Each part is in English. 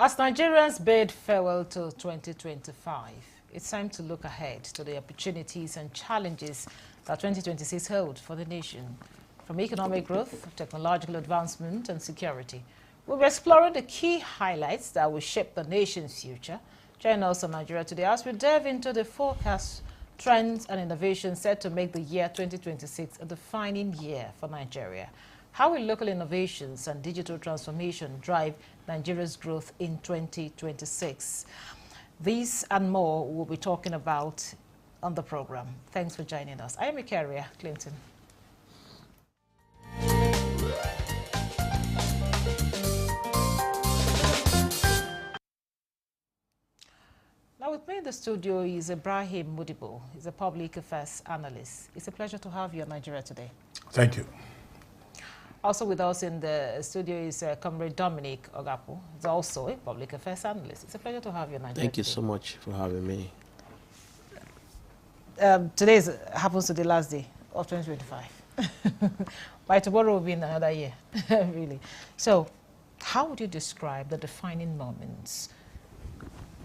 As Nigerians bid farewell to 2025, it's time to look ahead to the opportunities and challenges that 2026 hold for the nation. From economic growth, technological advancement, and security, we'll be exploring the key highlights that will shape the nation's future. Join us on Nigeria Today as we delve into the forecasts, trends, and innovations set to make the year 2026 a defining year for Nigeria. How will local innovations and digital transformation drive Nigeria's growth in 2026? These and more we'll be talking about on the program. Thanks for joining us. I am Ikaria Clinton. Now with me in the studio is Ibrahim Mudibo. He's a public affairs analyst. It's a pleasure to have you on Nigeria Today. Thank you. Also with us in the studio is Comrade Dominic Ogapu. He's also a public affairs analyst. It's a pleasure to have you on Nigeria Thank you so much for having me. Today happens to be the last day of 2025. By tomorrow will be another year, really. So how would you describe the defining moments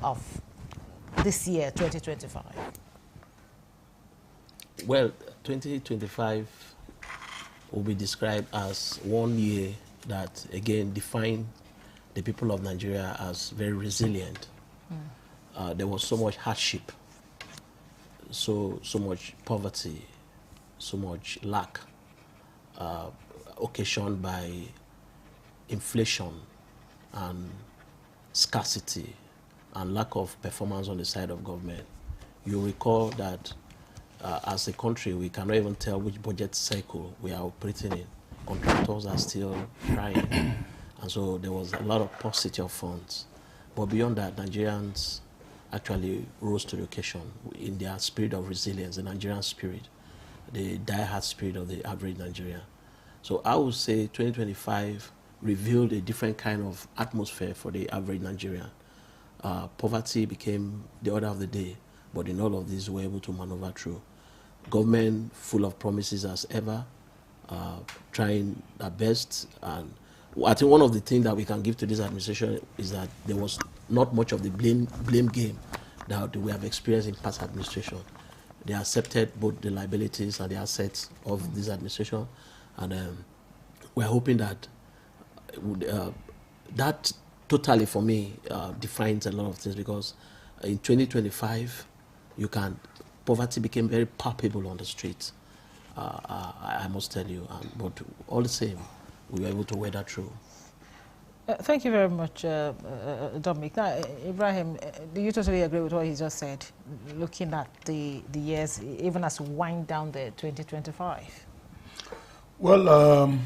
of this year, 2025? Well, 2025 will be described as one year that, again, defined the people of Nigeria as very resilient. There was so much hardship, so much poverty, so much lack, occasioned by inflation and scarcity and lack of performance on the side of government. You recall that as a country, we cannot even tell which budget cycle we are operating in. Contractors are still trying. And so there was a lot of paucity of funds. But beyond that, Nigerians actually rose to the occasion in their spirit of resilience, the Nigerian spirit, the die-hard spirit of the average Nigerian. So I would say 2025 revealed a different kind of atmosphere for the average Nigerian. Poverty became the order of the day, but in all of this, we were able to maneuver through. Government full of promises as ever, trying their best. And I think one of the things that we can give to this administration is that there was not much of the blame game that we have experienced in past administration. They accepted both the liabilities and the assets of this administration, and we're hoping that that totally, for me, defines a lot of things, because in 2025, poverty became very palpable on the streets. I must tell you, but all the same, we were able to weather through. Thank you very much, Dominic. Now, Ibrahim, do you totally agree with what he just said, looking at the years, even as we wind down the 2025? Well,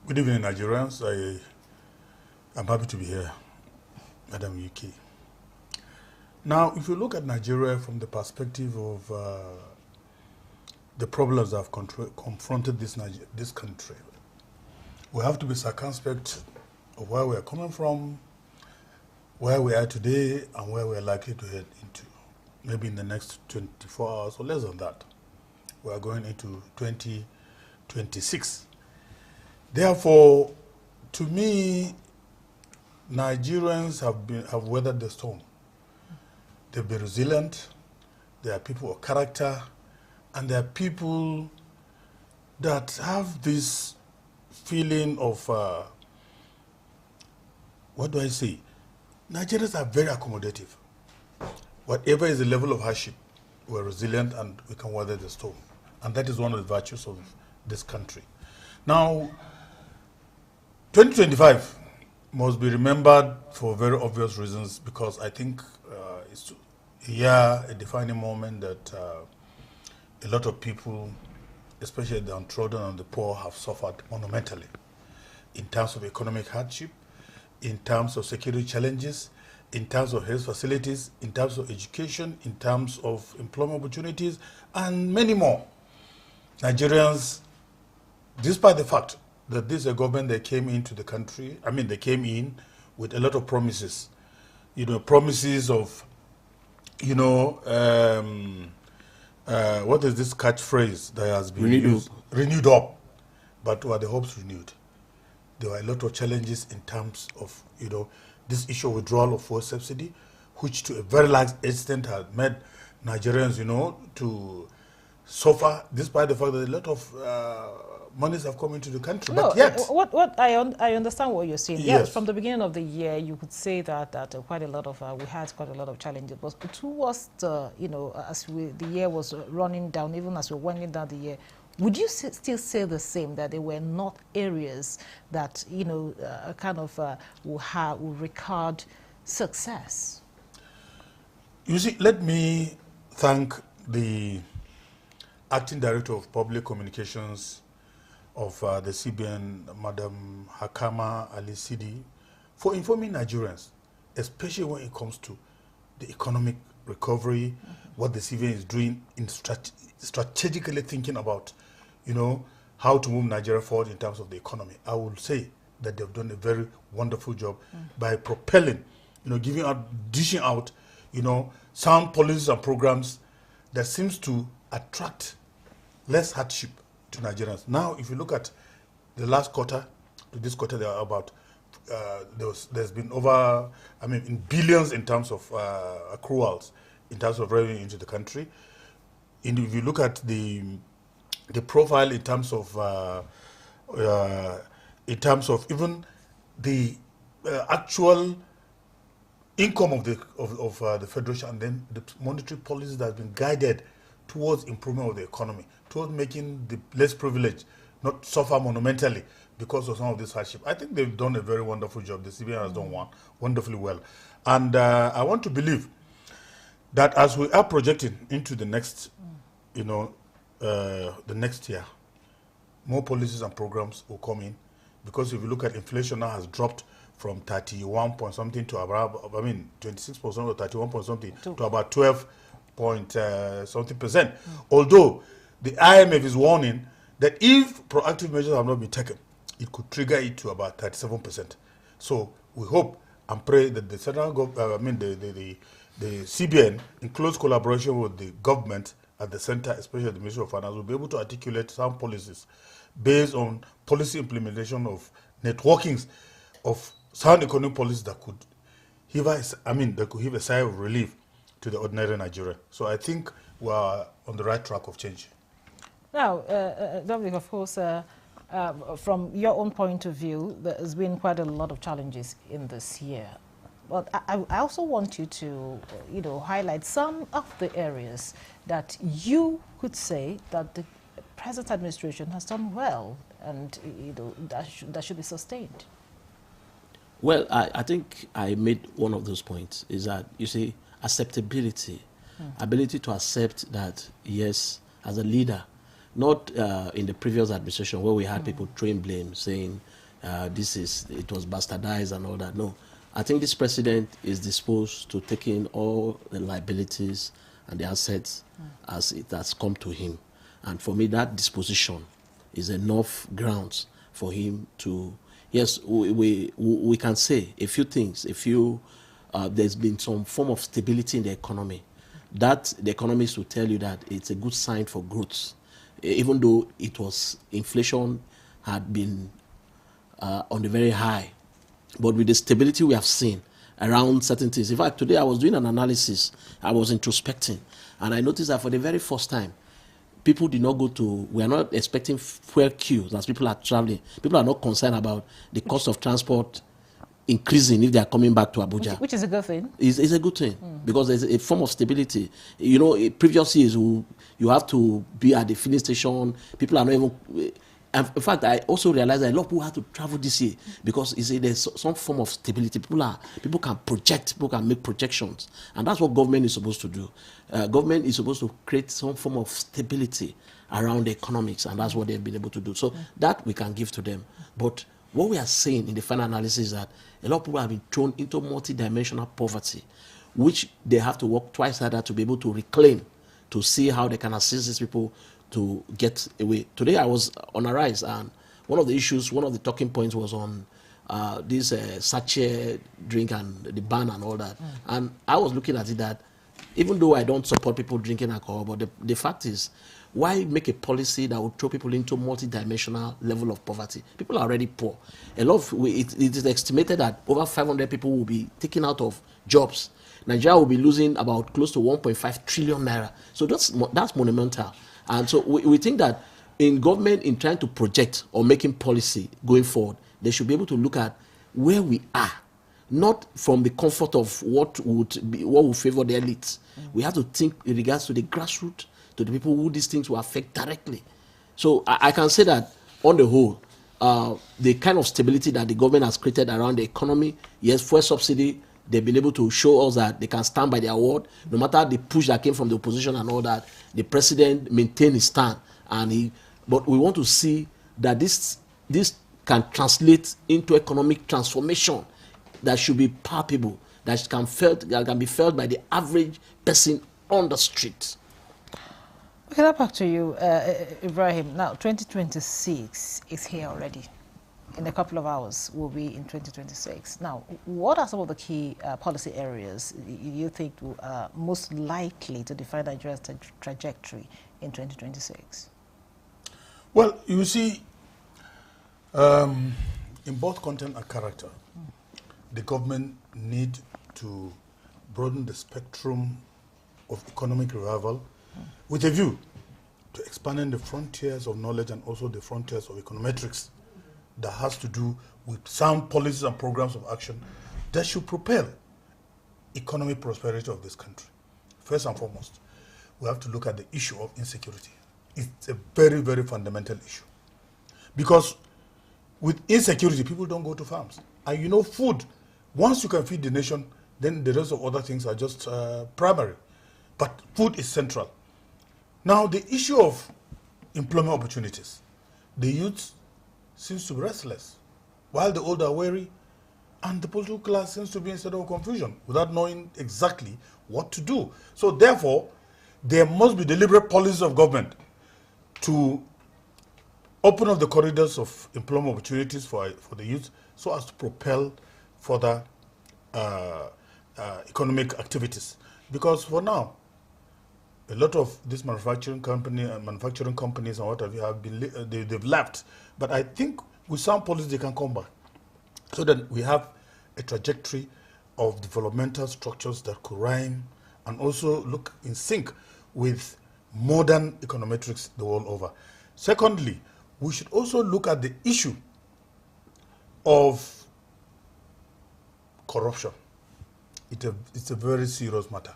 good evening, Nigerians. I'm happy to be here, Madam UK. Now, if you look at Nigeria from the perspective of the problems that have confronted this country, we have to be circumspect of where we are coming from, where we are today, and where we are likely to head into. Maybe in the next 24 hours or less than that, we are going into 2026. Therefore, to me, Nigerians have weathered the storm. They've been resilient. They are people of character, and they are people that have this feeling of, what do I say? Nigerians are very accommodative. Whatever is the level of hardship, we're resilient and we can weather the storm. And that is one of the virtues of this country. Now, 2025 must be remembered for very obvious reasons, because I think it's a defining moment that a lot of people, especially the downtrodden and the poor, have suffered monumentally in terms of economic hardship, in terms of security challenges, in terms of health facilities, in terms of education, in terms of employment opportunities, and many more. Nigerians, despite the fact that this is a government that came into the country, they came in with a lot of promises. Promises of, what is this catchphrase that has been used? Renewed up. But were the hopes renewed? There were a lot of challenges in terms of, this issue of withdrawal of fuel subsidy, which to a very large extent has made Nigerians, to suffer, despite the fact that a lot of monies have come into the country. No, but yet, I understand what you're saying. Yes. From the beginning of the year, you could say that quite a lot of we had quite a lot of challenges. But towards the as the year was running down, even as we're winding down the year, would you still say the same, that there were not areas that will record success? You see, let me thank the Acting Director of Public Communications of the CBN, Madam Hakama Ali Sidi, for informing Nigerians, especially when it comes to the economic recovery, what the CBN is doing in strategically thinking about, how to move Nigeria forward in terms of the economy. I will say that they've done a very wonderful job by propelling, dishing out, sound policies and programs that seems to attract less hardship to Nigerians. Now, if you look at the last quarter to this quarter, there are about there's been over, in billions in terms of accruals, in terms of revenue into the country. And if you look at the profile in terms of even the actual income of the federation, and then the monetary policy that has been guided towards improvement of the economy, towards making the less privileged not suffer monumentally because of some of this hardship. I think they've done a very wonderful job. The CBN has done wonderfully well. And I want to believe that as we are projecting into the next, the next year, more policies and programs will come in, because if you look at inflation now has dropped from 31 point something to about, 26% or 31 point something to about 12 point something percent. Although the IMF is warning that if proactive measures have not been taken, it could trigger it to about 37%. So we hope and pray that the central government, the CBN, in close collaboration with the government at the center, especially the Ministry of Finance, will be able to articulate some policies based on policy implementation of networkings of sound economic policies that could heave a sigh of relief to the ordinary Nigerian. So I think we are on the right track of change. Now, Dominic, of course, from your own point of view, there has been quite a lot of challenges in this year. But I also want you to, highlight some of the areas that you could say that the present administration has done well, and that should be sustained. Well, I think I made one of those points, is that, you see, acceptability, ability to accept that, yes, as a leader, not in the previous administration where we had people throwing blame, saying it was bastardized and all that. No, I think this president is disposed to taking all the liabilities and the assets as it has come to him. And for me, that disposition is enough grounds for him to, yes, we can say a few things. There's been some form of stability in the economy. That the economists will tell you that it's a good sign for growth, even though inflation had been on the very high. But with the stability we have seen around certain things. In fact, today I was doing an analysis, I was introspecting, and I noticed that for the very first time, people did not we are not expecting fuel queues as people are traveling. People are not concerned about the cost of transport increasing if they are coming back to Abuja. Which is a good thing. It's a good thing because there's a form of stability. Previous years you have to be at the filling station. People are not even... In fact, I also realized that a lot of people have to travel this year because there's some form of stability. People can project, people can make projections. And that's what government is supposed to do. Government is supposed to create some form of stability around the economics, and that's what they've been able to do. So that we can give to them. But what we are saying in the final analysis is that a lot of people have been thrown into multidimensional poverty, which they have to work twice harder to be able to reclaim, to see how they can assist these people to get away. Today I was on a rise, and one of the talking points was on this sachet drink and the ban and all that. And I was looking at it that even though I don't support people drinking alcohol, but the fact is, Why make a policy that will throw people into multi-dimensional level of poverty? People are already poor. A lot of it is estimated that over 500 people will be taken out of jobs. Nigeria will be losing about close to 1.5 trillion naira. So that's monumental. And so we think that in government, in trying to project or making policy going forward, they should be able to look at where we are, not from the comfort of what will favor the elites. We have to think in regards to the grassroots, to the people who these things will affect directly. So I can say that on the whole, the kind of stability that the government has created around the economy, yes, fuel subsidy, they've been able to show us that they can stand by their word. No matter the push that came from the opposition and all that, the president maintained his stand. But we want to see that this can translate into economic transformation that should be palpable, that can be felt by the average person on the street. Okay, now back to you, Ibrahim. Now, 2026 is here already. In a couple of hours, we'll be in 2026. Now, what are some of the key policy areas you think are most likely to define Nigeria's trajectory in 2026? Well, you see, in both content and character, the government need to broaden the spectrum of economic revival with a view to expanding the frontiers of knowledge and also the frontiers of econometrics that has to do with sound policies and programs of action that should propel economic prosperity of this country. First and foremost, we have to look at the issue of insecurity. It's a very, very fundamental issue. Because with insecurity, people don't go to farms. And you know, food, once you can feed the nation, then the rest of other things are just primary. But food is central. Now, the issue of employment opportunities. The youth seems to be restless, while the old are weary, and the political class seems to be in a state of confusion without knowing exactly what to do. So therefore, there must be deliberate policies of government to open up the corridors of employment opportunities for the youth so as to propel further economic activities. Because for now, a lot of these manufacturing companies and what have you have been they've left. But I think with some policies they can come back, so that we have a trajectory of developmental structures that could rhyme and also look in sync with modern econometrics the world over. Secondly, we should also look at the issue of corruption. It's a very serious matter.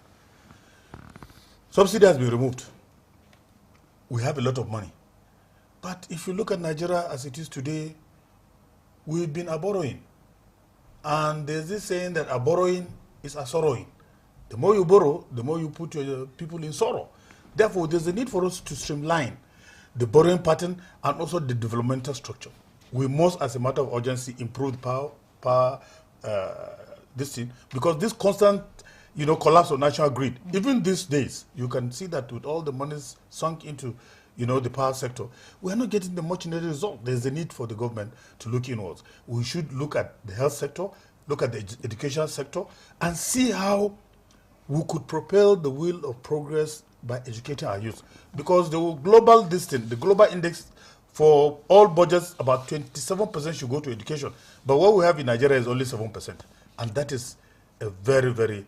Subsidy has been removed. We have a lot of money. But if you look at Nigeria as it is today, we've been borrowing. And there's this saying that borrowing is a sorrowing. The more you borrow, the more you put your people in sorrow. Therefore, there's a need for us to streamline the borrowing pattern and also the developmental structure. We must, as a matter of urgency, improve the this thing, because this constant collapse of national grid, even these days, you can see that with all the monies sunk into the power sector, we are not getting the much needed result. There's a need for the government to look inwards. We should look at the health sector, look at the education sector, and see how we could propel the wheel of progress by educating our youth. Because the global the global index for all budgets, about 27% should go to education. But what we have in Nigeria is only 7%. And that is a very, very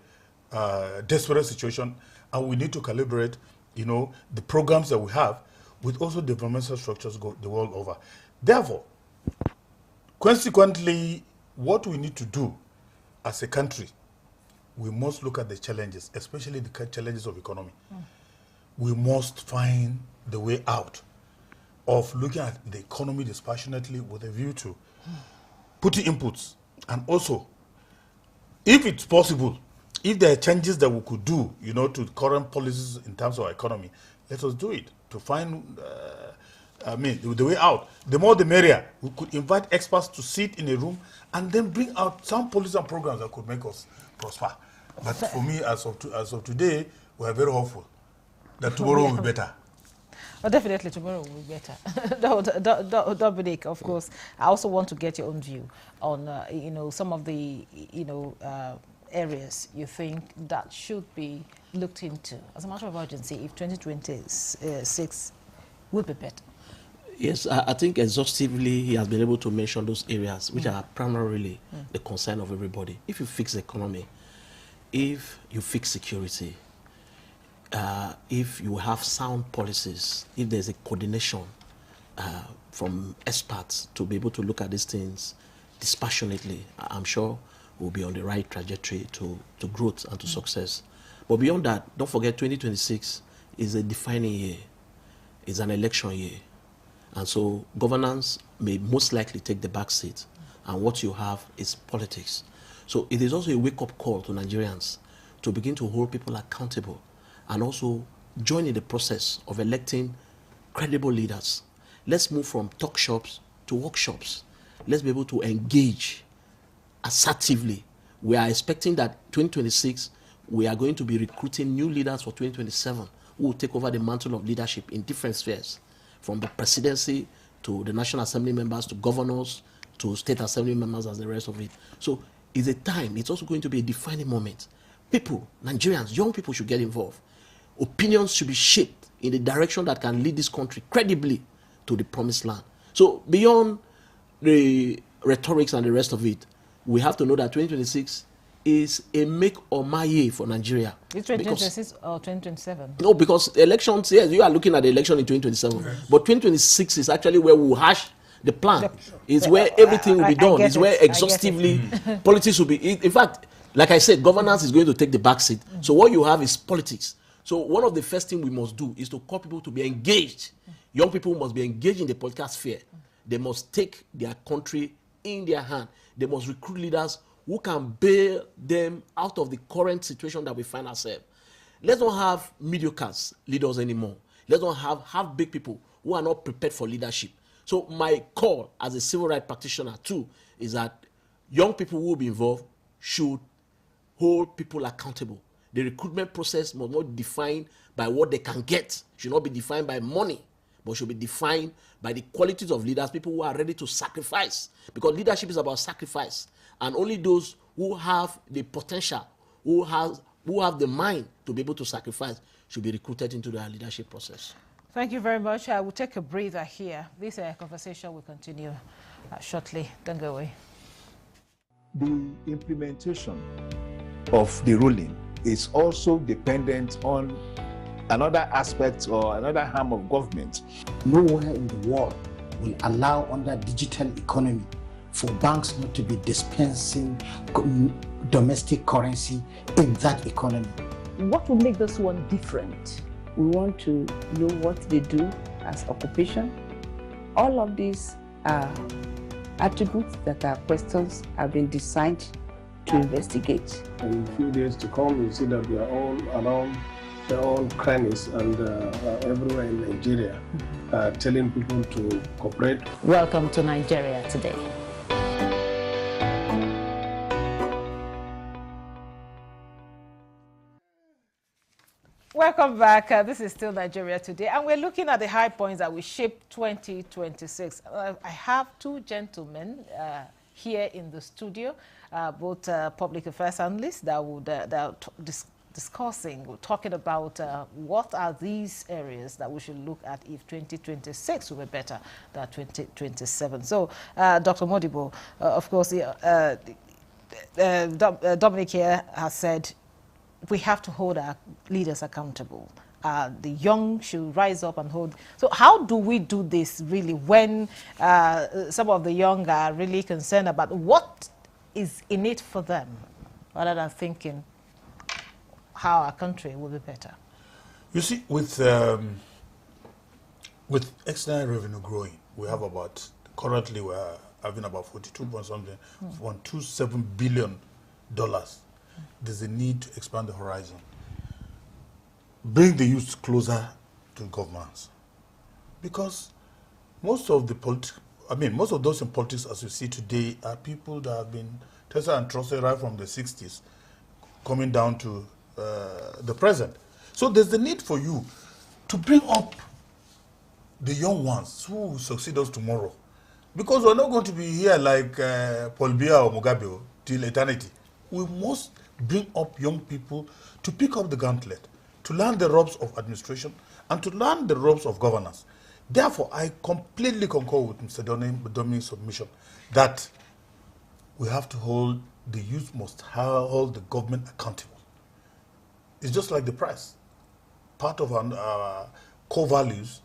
desperate situation. And we need to calibrate, the programs that we have with also developmental structures the world over. Therefore, consequently, what we need to do as a country, we must look at the challenges, especially the challenges of economy. We must find the way out of looking at the economy dispassionately with a view to putting inputs. And also, if it's possible, if there are changes that we could do, to current policies in terms of our economy, let us do it to find, the way out. The more the merrier. We could invite experts to sit in a room and then bring out some policies and programs that could make us prosper. But for me, as of today, we are very hopeful that tomorrow will be better. Well, definitely tomorrow will be better. Dominic, of course, I also want to get your own view on, some of the, areas you think that should be looked into as a matter of urgency if 2026 will be better? Yes, I think exhaustively he has been able to mention those areas which are primarily the concern of everybody. If you fix the economy, if you fix security, if you have sound policies, if there's a coordination from experts to be able to look at these things dispassionately, I'm sure we'll be on the right trajectory to growth and to success. But beyond that, don't forget 2026 is a defining year. It's an election year. And so governance may most likely take the back seat. And what you have is politics. So it is also a wake-up call to Nigerians to begin to hold people accountable and also join in the process of electing credible leaders. Let's move from talk shops to workshops. Let's be able to engage assertively. We are expecting that 2026, we are going to be recruiting new leaders for 2027 who will take over the mantle of leadership in different spheres, from the presidency to the National Assembly members to governors to state assembly members and the rest of it. So it's a time, it's also going to be a defining moment. People, Nigerians, young people should get involved. Opinions should be shaped in the direction that can lead this country credibly to the promised land. So beyond the rhetorics and the rest of it, we have to know that 2026 is a make or my year for Nigeria. Is 2026 or 2027? No, because elections, yes, you are looking at the election in 2027. Yes. But 2026 is actually where we'll hash the plan. It's where everything will be done. It's where exhaustively politics will be. In fact, like I said, governance is going to take the back seat. So what you have is politics. So one of the first things we must do is to call people to be engaged. Young people must be engaged in the political sphere. They must take their country in their hand. They must recruit leaders who can bail them out of the current situation that we find ourselves. Let's not have mediocre leaders anymore. Let's not have big people who are not prepared for leadership. So my call as a civil rights practitioner too is that young people who will be involved should hold people accountable. The recruitment process must not be defined by what they can get, should not be defined by money, but should be defined by the qualities of leaders, people who are ready to sacrifice. Because leadership is about sacrifice. And only those who have the potential, who have the mind to be able to sacrifice, should be recruited into the leadership process. Thank you very much. I will take a breather here. This conversation will continue shortly. Don't go away. The implementation of the ruling is also dependent on another aspect or another arm of government. Nowhere in the world will allow under digital economy for banks not to be dispensing domestic currency in that economy. What will make this one different? We want to know what they do as occupation. All of these are attributes that are questions have been designed to investigate. In a few days to come, you see that we are all around their own crannies and everywhere in Nigeria, telling people to cooperate. Welcome to Nigeria Today. Welcome back. This is still Nigeria Today, and we're looking at the high points that will shape 2026. I have two gentlemen here in the studio, both public affairs analysts that would talking about what are these areas that we should look at if 2026 will be better than 2027. So, Dr. Modibo, of course, Dominic here has said we have to hold our leaders accountable. The young should rise up and hold. So how do we do this really when some of the young are really concerned about what is in it for them rather than thinking how our country will be better? You see, with external revenue growing, we have currently we're having about 1.27 billion dollars. There's a need to expand the horizon. Bring the youth closer to governance. Because most of those in politics as you see today are people that have been tested and trusted right from the 60s, coming down to the present. So there's the need for you to bring up the young ones who will succeed us tomorrow. Because we're not going to be here like Paul Biya or Mugabe till eternity. We must bring up young people to pick up the gauntlet, to learn the ropes of administration and to learn the ropes of governance. Therefore, I completely concur with Mr. Dominguez's submission that we have to hold, the youth must hold the government accountable. It's just like the press. Part of our core values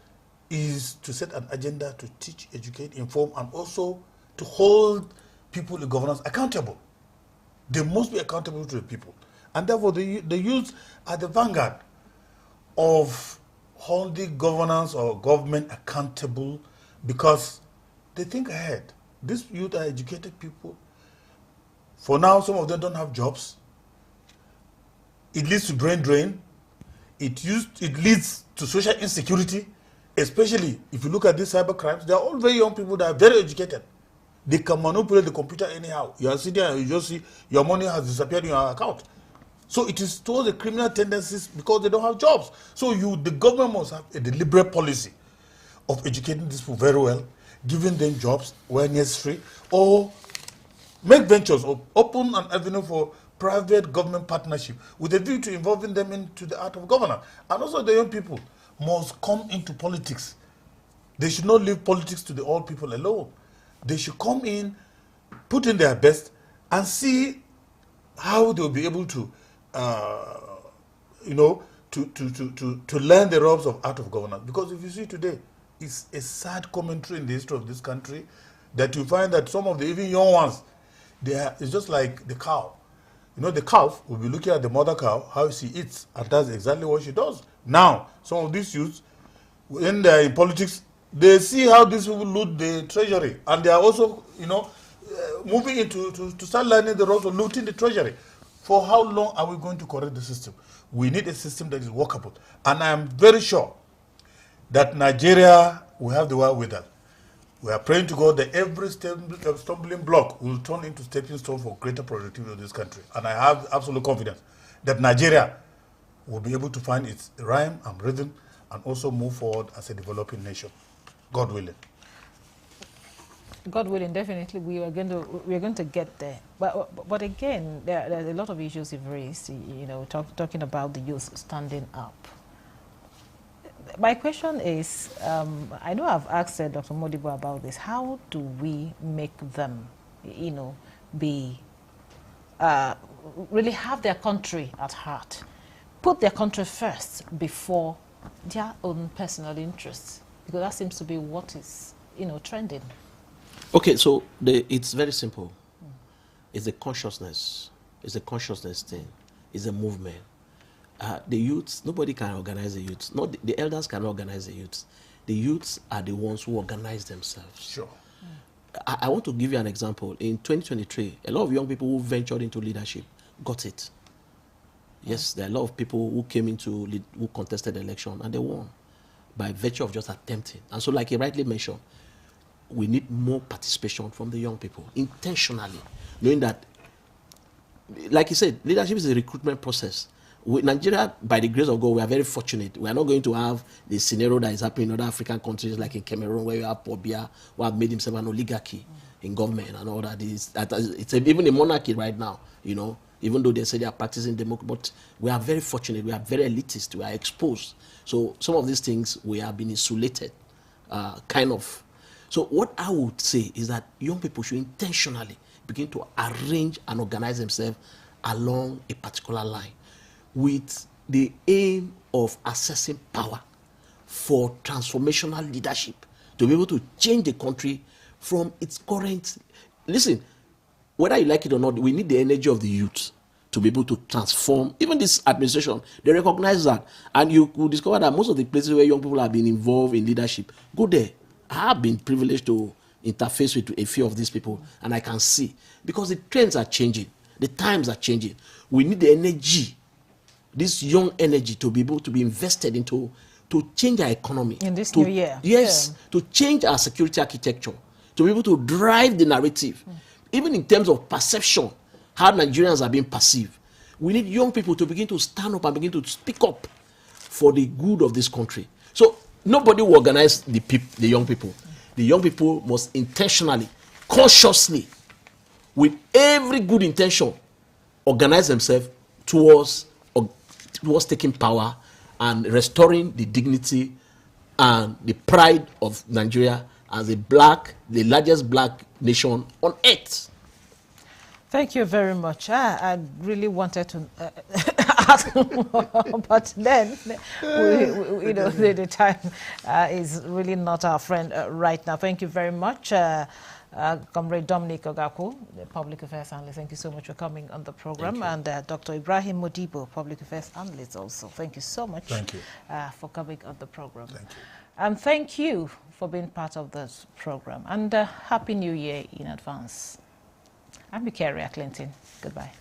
is to set an agenda to teach, educate, inform, and also to hold people in governance accountable. They must be accountable to the people. And therefore, the youth are the vanguard of holding governance or government accountable because they think ahead. These youth are educated people. For now, some of them don't have jobs. It leads to brain drain. It leads to social insecurity, especially if you look at these cyber crimes. They are all very young people that are very educated. They can manipulate the computer anyhow. You are sitting and you just see your money has disappeared in your account. So it is towards the criminal tendencies because they don't have jobs. So the government must have a deliberate policy of educating these people very well, giving them jobs where necessary, or make ventures or open an avenue for private government partnership with a view to involving them into the art of governance. And also the young people must come into politics. They should not leave politics to the old people alone. They should come in, put in their best, and see how they'll be able to to learn the ropes of art of governance. Because if you see today, it's a sad commentary in the history of this country that you find that some of the even young ones, it's just like the cow. You know, the calf will be looking at the mother cow, how she eats, and that's exactly what she does. Now, some of these youths, when they're in politics, they see how these people loot the treasury, and they are also, moving into to start learning the ropes of looting the treasury. For how long are we going to correct the system? We need a system that is workable. And I am very sure that Nigeria will have the wherewithal. We are praying to God that every stumbling block will turn into stepping stone for greater productivity of this country. And I have absolute confidence that Nigeria will be able to find its rhyme and rhythm and also move forward as a developing nation. God willing. God willing, definitely we are going to get there. But again, there are a lot of issues you've raised. Talking about the youth standing up. My question is, I know I've asked Dr. Modibo about this. How do we make them, be really have their country at heart, put their country first before their own personal interests? Because that seems to be what is, trending. Okay, so it's very simple. It's a consciousness. It's a consciousness thing. It's a movement. The youths, nobody can organize the youths. Not the elders can organize the youths. The youths are the ones who organize themselves. Sure. I want to give you an example. In 2023, a lot of young people who ventured into leadership got it. Yes, there are a lot of people who came who contested the election and they won by virtue of just attempting. And so, like you rightly mentioned, we need more participation from the young people, intentionally, knowing that, like you said, leadership is a recruitment process. Nigeria, by the grace of God, we are very fortunate. We are not going to have the scenario that is happening in other African countries, like in Cameroon, where you have Paul Biya, who have made himself an oligarchy in government and all that. It's even a monarchy right now, even though they say they are practicing democracy. But we are very fortunate. We are very elitist. We are exposed. So some of these things, we have been insulated, kind of. So what I would say is that young people should intentionally begin to arrange and organize themselves along a particular line with the aim of accessing power for transformational leadership to be able to change the country from its current. Listen, whether you like it or not, we need the energy of the youth to be able to transform. Even this administration, they recognize that. And you will discover that most of the places where young people have been involved in leadership, go there. I have been privileged to interface with a few of these people, and I can see, because the trends are changing, the times are changing. We need the energy, this young energy, to be able to be invested into, to change our economy. In this new year. Yes, to change our security architecture, to be able to drive the narrative, even in terms of perception, how Nigerians are being perceived. We need young people to begin to stand up and begin to speak up for the good of this country. So nobody will organize the young people. The young people must intentionally, consciously, with every good intention, organize themselves towards taking power and restoring the dignity and the pride of Nigeria as the largest black nation on earth. Thank you very much. I really wanted to ask more, but then you know the time is really not our friend right now. Thank you very much, Comrade Dominic Ogaku, the Public Affairs Analyst. Thank you so much for coming on the program, and Dr. Ibrahim Modibo, Public Affairs Analyst, also. Thank you so much. Thank you. For coming on the program. Thank you. And thank you for being part of this program. And Happy New Year in advance. I'm Victoria Clinton. Goodbye.